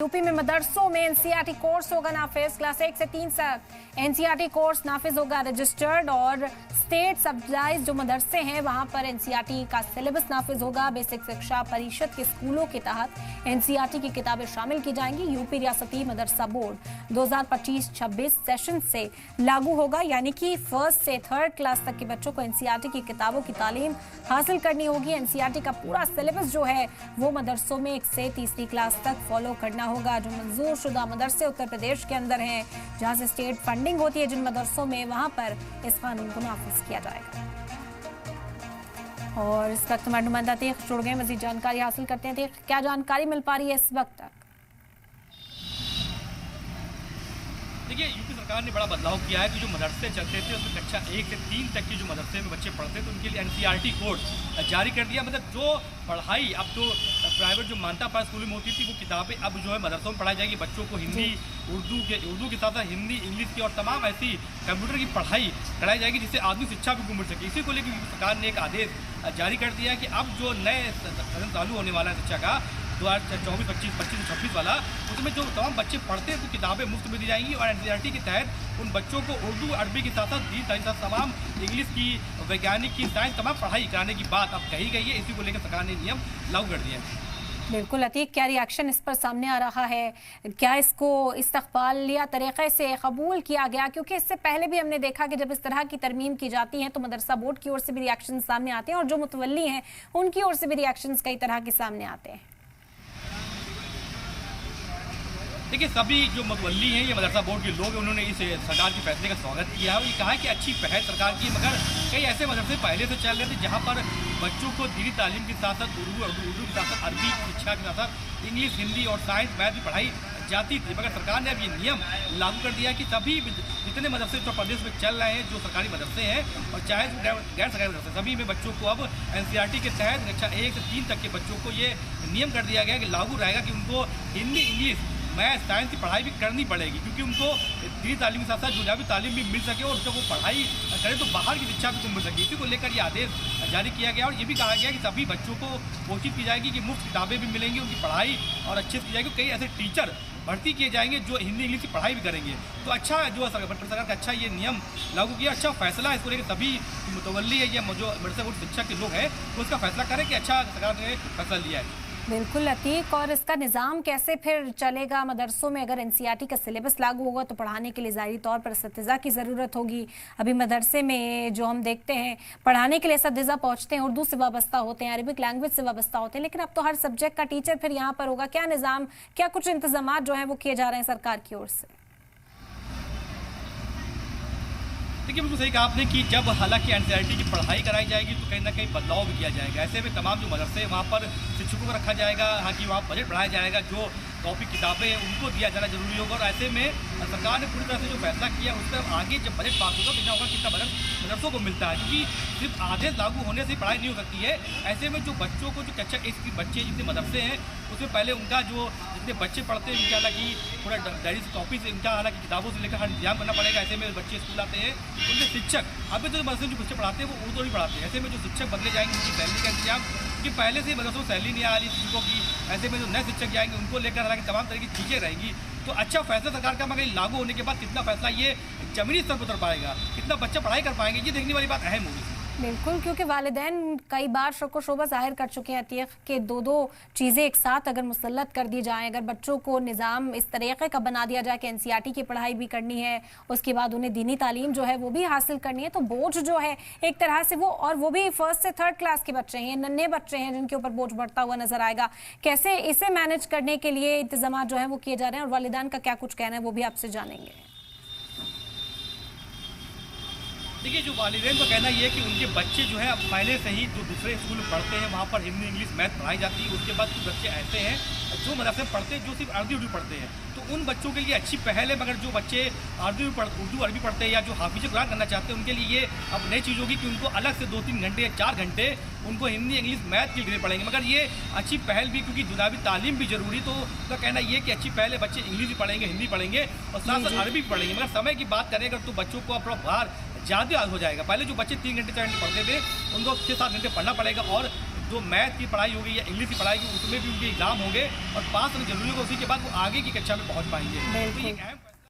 UP में मदरसों में एनसीईआरटी कोर्स होगा नाफिज। क्लास 1 से 3 तक एनसीईआरटी कोर्स नाफिज होगा रजिस्टर्ड और स्टेट सब्सिडाइज जो मदरसे हैं वहां पर एनसीईआरटी का सिलेबस नाफिज होगा। बेसिक शिक्षा परिषद के स्कूलों के तहत एनसीईआरटी की किताबें शामिल की जाएंगी। यूपी रियासती मदरसा बोर्ड 2025-26 सेशन से लागू होगा, यानी कि 1st से 3rd क्लास तक के बच्चों को एनसीईआरटी की किताबों की तालीम हासिल करनी होगी। एनसीईआरटी का पूरा सिलेबस जो है वो मदरसों में 1 से 3री क्लास तक फॉलो करना होगा। जो मंजूर शुदा मदरसे उत्तर प्रदेश के अंदर हैं, जहां से स्टेट फंडिंग होती है जिन मदरसों में, वहां पर इस कानून को नाफिज किया जाएगा। और इस वक्त हमारे नुमाइंदा तीख जुड़ गए, मजीद जानकारी हासिल करते हैं। तीख, क्या जानकारी मिल पा रही है इस वक्त तक? देखिए, यूपी सरकार ने बड़ा बदलाव किया है कि जो मदरसे चलते थे उसमें कक्षा 1 से 3 तक की जो मदरसे में बच्चे पढ़ते थे उनके लिए एनसीईआरटी कोर्स जारी कर दिया। मतलब जो पढ़ाई अब तो प्राइवेट जो मानता पास स्कूलों में होती थी वो किताबें अब जो है मदरसों में पढ़ाई जाएगी। बच्चों को हिंदी उर्दू के साथ साथ हिंदी इंग्लिश की और तमाम ऐसी कंप्यूटर की पढ़ाई कराई जाएगी जिससे आधुनिक शिक्षा भी मिल सके। इसी को लेकर यूपी सरकार ने एक आदेश जारी कर दिया है कि अब जो नए सत्र चालू होने वाला है शिक्षा का 2024-25, 25-26 वाला, उसमें जो तमाम बच्चे पढ़ते हैं तो किताबें मुफ्त में दी जाएंगी और एनसीईआरटी के तहत उन बच्चों को उर्दू अरबी के साथ साथ तमाम इंग्लिश की, वैज्ञानिक की, साइंस तमाम पढ़ाई कराने की बात अब कही गई है। इसी को लेकर सरकार ने नियम लागू कर दिया है। बिल्कुल अतीक, क्या रिएक्शन इस पर सामने आ रहा है? क्या इसको इस्तक़बाल या तरीक़े से कबूल किया गया? क्योंकि इससे पहले भी हमने देखा कि जब इस तरह की तरमीम की जाती है तो मदरसा बोर्ड की ओर से भी रिएक्शन सामने आते हैं और जो मुतवल्ली हैं उनकी ओर से भी रिएक्शन कई तरह के सामने आते हैं। देखिए, सभी जो मुतवल्ली हैं, ये मदरसा बोर्ड के लोग हैं, उन्होंने इस सरकार के फैसले का स्वागत किया है और ये कहा है कि अच्छी पहल सरकार की। मगर कई ऐसे मदरसे पहले से चल रहे थे जहाँ पर बच्चों को दीनी तालीम के साथ साथ उर्दू के साथ साथ अरबी शिक्षा के साथ साथ इंग्लिश, हिंदी और साइंस मैथ की पढ़ाई जाती थी। मगर सरकार ने अब ये नियम लागू कर दिया कि सभी जितने मदरसे उत्तर प्रदेश में चल रहे हैं, जो सरकारी मदरसे हैं और चाहे गैर सरकारी मदरसे, सभी में बच्चों को अब एनसीईआरटी के तहत कक्षा 1 से 3 तक के बच्चों को ये नियम कर दिया गया कि लागू रहेगा कि उनको हिंदी, इंग्लिश, मैथ, साइंस की पढ़ाई भी करनी पड़ेगी, क्योंकि उनको दीनी तालीम के साथ साथ दुनियावी तालीम भी मिल सके और जब वो पढ़ाई करें तो बाहर की शिक्षा भी मिल सके। इसी को लेकर ये आदेश जारी किया गया और ये भी कहा गया कि सभी बच्चों को कोशिश की जाएगी कि मुफ्त किताबें भी मिलेंगी, उनकी पढ़ाई और अच्छे से की जाएगी। कई ऐसे टीचर भर्ती किए जाएंगे जो हिंदी इंग्लिश की पढ़ाई भी करेंगे। तो अच्छा जो सरकार का अच्छा ये नियम लागू किया, अच्छा फैसला है। इसको लेकर सभी मुतवल्ली है, ये जो मदरसा बोर्ड शिक्षा के लोग हैं तो उसका फैसला करें कि अच्छा सरकार ने फैसला लिया है। बिल्कुल अतीक, और इसका निज़ाम कैसे फिर चलेगा मदरसों में? अगर एनसीईआरटी का सिलेबस लागू होगा तो पढ़ाने के लिए ज़ाहिरी तौर पर असतिज़ा की ज़रूरत होगी। अभी मदरसे में जो हम देखते हैं पढ़ाने के लिए असतिज़ा पहुँचते हैं, उर्दू से वाबस्ता होते हैं, अरबिक लैंग्वेज से वाबस्ता होते हैं, लेकिन अब तो हर सब्जेक्ट का टीचर फिर यहाँ पर होगा। क्या निज़ाम, क्या कुछ इंतजाम जो हैं वो किए जा रहे हैं सरकार की ओर से? देखिए, बिल्कुल सही कहा आपने कि जब हालांकि एनसीईआरटी की पढ़ाई कराई जाएगी तो कहीं ना कहीं बदलाव भी किया जाएगा। ऐसे में तमाम जो मदरसे वहाँ पर शिक्षकों को रखा जाएगा, हाँ कि वहाँ बजट बढ़ाया जाएगा, जो कॉपी किताबें हैं उनको दिया जाना जरूरी होगा। और ऐसे में सरकार ने पूरी तरह से जो फैसला किया उस पर आगे जब बजट पास होगा तो क्या होगा, कितना बजट मदरसों को मिलता है, क्योंकि सिर्फ आदेश लागू होने से पढ़ाई नहीं हो सकती है। ऐसे में जो बच्चों को जो कक्षा 1 के बच्चे जितने मदरसे हैं उसमें पहले उनका जो जितने बच्चे पढ़ते हैं उनके हालांकि थोड़ा डायरी से कॉपी से इनका हालांकि किताबों से लेकर हर इंतजाम करना पड़ेगा। ऐसे में बच्चे स्कूल आते हैं, उनके शिक्षक अभी तो मदरसे जो बच्चे पढ़ाते हैं वो उर्दू नहीं पढ़ाते हैं। ऐसे में जो शिक्षक बदले जाएंगे उनकी सैलरी का इंतजाम, क्योंकि पहले से मदरसों में सैलरी नहीं आ रही शिक्षकों की। ऐसे में जो नए शिक्षक जाएंगे उनको लेकर हालांकि तमाम तरह की चीज़ें रहेंगी। तो अच्छा फैसला सरकार का, मगर लागू होने के बाद कितना फैसला ये जमीनी स्तर पर उतर पाएगा, कितना बच्चा पढ़ाई कर पाएंगे, ये देखने वाली बात अहम होगी। बिल्कुल, क्योंकि वालिदैन कई बार शक शुबा जाहिर कर चुके हैं अतीक कि दो चीज़ें एक साथ अगर मुसल्लत कर दी जाएं, अगर बच्चों को निज़ाम इस तरीके का बना दिया जाए कि एनसीईआरटी की पढ़ाई भी करनी है, उसके बाद उन्हें दीनी तालीम जो है वो भी हासिल करनी है, तो बोझ जो है एक तरह से वो भी 1st से 3rd क्लास के बच्चे हैं, नन्हे बच्चे हैं जिनके ऊपर बोझ बढ़ता हुआ नजर आएगा। कैसे इसे मैनेज करने के लिए इंतजाम जो है वो किए जा रहे हैं और वालिदैन का क्या कुछ कहना है वो भी आपसे जानेंगे। देखिए, जो वालिदैन का कहना ये है कि उनके बच्चे जो है अब पहले से ही जो दूसरे स्कूल में पढ़ते हैं वहाँ पर हिंदी, इंग्लिश, मैथ पढ़ाई जाती है। उसके बाद कुछ बच्चे ऐसे हैं जो मदरसे में पढ़ते हैं जो सिर्फ उर्दू पढ़ते हैं, तो उन बच्चों के लिए अच्छी पहल है। मगर जो बच्चे उर्दू अरबी पढ़ते हैं या जो हाफिज़ कुरान करना चाहते हैं उनके लिए ये अब नई चीज़ होगी कि उनको अलग से 2-3 घंटे या 4 घंटे उनको हिंदी, इंग्लिश, मैथ की डिग्री पढ़ेंगे। मगर ये अच्छी पहल भी, क्योंकि दुनियावी तालीम भी जरूरी, तो उसका कहना ये कि अच्छी पहल है, बच्चे इंग्लिश भी पढ़ेंगे, हिंदी पढ़ेंगे और साथ साथ अरबी भी पढ़ेंगे। मगर समय की बात करें अगर तो बच्चों को अपना भार ज़्यादा हो जाएगा। पहले जो बच्चे 3 घंटे 4 घंटे पढ़ते थे उनको 6-7 घंटे पढ़ना पड़ेगा और जो मैथ की पढ़ाई होगी या इंग्लिश की पढ़ाई होगी उसमें भी उनके एग्जाम होंगे और पास होने जरूरी होगा, उसी के बाद वो आगे की कक्षा में पहुँच पाएंगे। तो ये अहम